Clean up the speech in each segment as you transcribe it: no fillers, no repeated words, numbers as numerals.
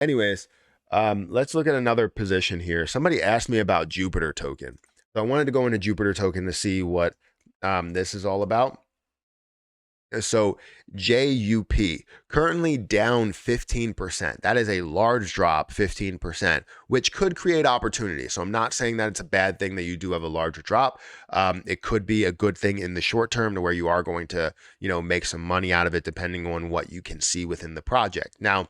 Anyways, let's look at another position here. Somebody asked me about Jupiter token. So I wanted to go into Jupiter token to see what this is all about. So JUP currently down 15%. That is a large drop, 15%, which could create opportunity. So I'm not saying that it's a bad thing that you do have a larger drop. It could be a good thing in the short term to where you are going to, make some money out of it depending on what you can see within the project. Now,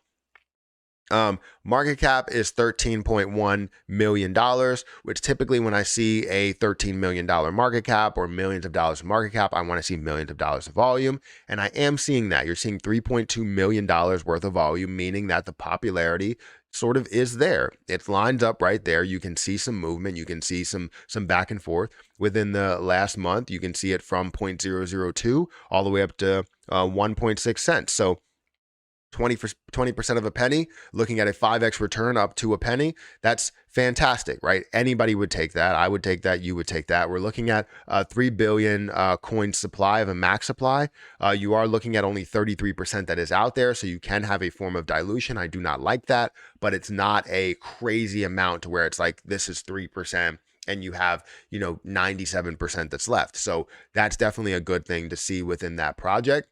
market cap is $13.1 million, which typically when I see a $13 million market cap or millions of dollars of market cap, I want to see millions of dollars of volume. And I am seeing that. You're seeing $3.2 million worth of volume, meaning that the popularity sort of is there. It lines up right there. You can see some movement. You can see some back and forth within the last month. You can see it from 0.002 all the way up to 1.6 cents. So 20% of a penny, looking at a 5x return up to a penny, that's fantastic, right? Anybody would take that. I would take that. You would take that. We're looking at a 3 billion coin supply of a max supply. You are looking at only 33% that is out there, so you can have a form of dilution. I do not like that, but it's not a crazy amount to where it's like this is 3%. And you have, 97% that's left. So that's definitely a good thing to see within that project.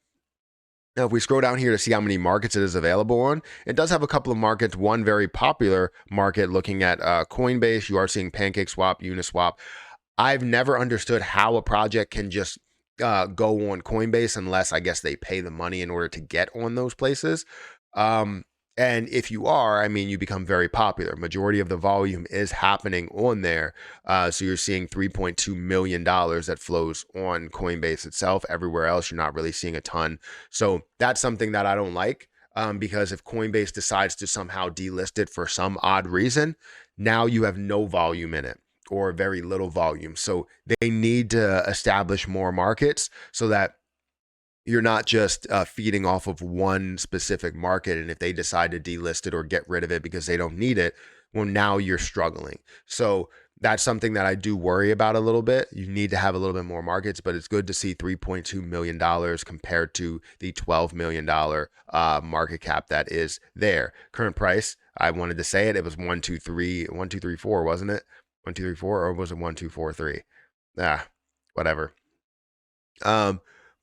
Now, if we scroll down here to see how many markets it is available on, it does have a couple of markets. One very popular market looking at Coinbase. You are seeing PancakeSwap, Uniswap. I've never understood how a project can just go on Coinbase unless I guess they pay the money in order to get on those places. And if you are, you become very popular. Majority of the volume is happening on there. So you're seeing $3.2 million that flows on Coinbase itself. Everywhere else, you're not really seeing a ton. So that's something that I don't like, because if Coinbase decides to somehow delist it for some odd reason, now you have no volume in it or very little volume. So they need to establish more markets so that you're not just feeding off of one specific market. And if they decide to delist it or get rid of it because they don't need it, well, now you're struggling. So that's something that I do worry about a little bit. You need to have a little bit more markets, but it's good to see $3.2 million compared to the $12 million market cap that is there. Current price, I wanted to say it was 123.4, wasn't it? 123.4, or was it 123.43? Whatever.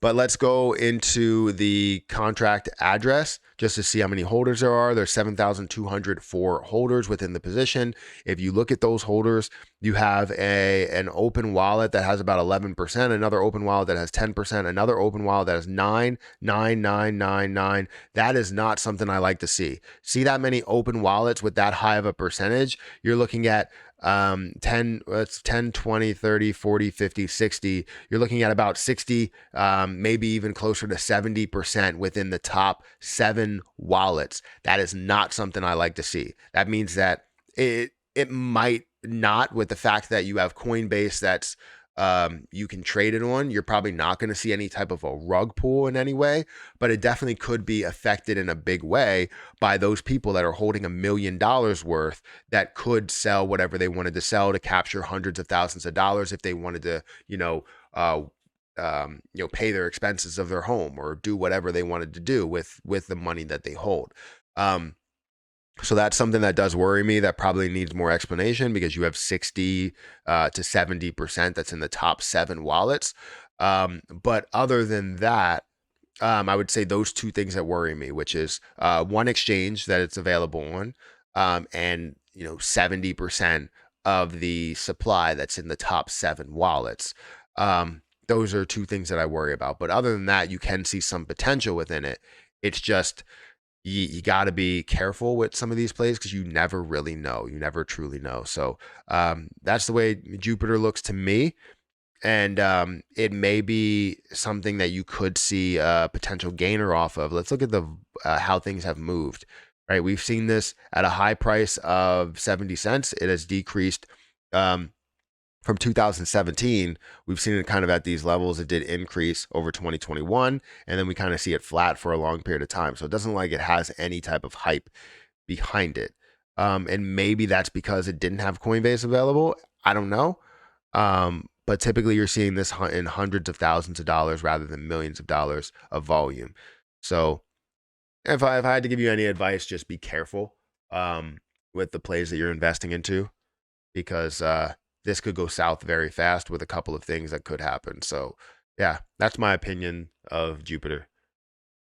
But let's go into the contract address just to see how many holders there are. There's 7,204 holders within the position. If you look at those holders, you have an open wallet that has about 11%, another open wallet that has 10%, another open wallet that has 9.9999. That is not something I like to see. See that many open wallets with that high of a percentage? You're looking at 10, 20, 30, 40, 50, 60. You're looking at about 60, maybe even closer to 70% within the top 7 wallets. That is not something I like to see. That means that it might not, with the fact that you have Coinbase that's you can trade it on. You're probably not going to see any type of a rug pull in any way, but it definitely could be affected in a big way by those people that are holding $1 million worth that could sell whatever they wanted to sell to capture hundreds of thousands of dollars if they wanted to, pay their expenses of their home or do whatever they wanted to do with the money that they hold. So that's something that does worry me. That probably needs more explanation because you have 60 to 70% that's in the top 7 wallets. But other than that, I would say those two things that worry me, which is one exchange that it's available on, and 70% of the supply that's in the top 7 wallets. Those are two things that I worry about. But other than that, you can see some potential within it. It's just you got to be careful with some of these plays because you never really know. You never truly know. So that's the way Jupiter looks to me. And it may be something that you could see a potential gainer off of. Let's look at the how things have moved. Right, we've seen this at a high price of 70 cents. It has decreased from 2017. We've seen it kind of at these levels. It did increase over 2021, and then we kind of see it flat for a long period of time. So it doesn't like it has any type of hype behind it. And maybe that's because it didn't have Coinbase available. I don't know. But typically you're seeing this in hundreds of thousands of dollars rather than millions of dollars of volume. So if I had to give you any advice, just be careful um, with the plays that you're investing into, because this could go south very fast with a couple of things that could happen. So, yeah, that's my opinion of Jupiter.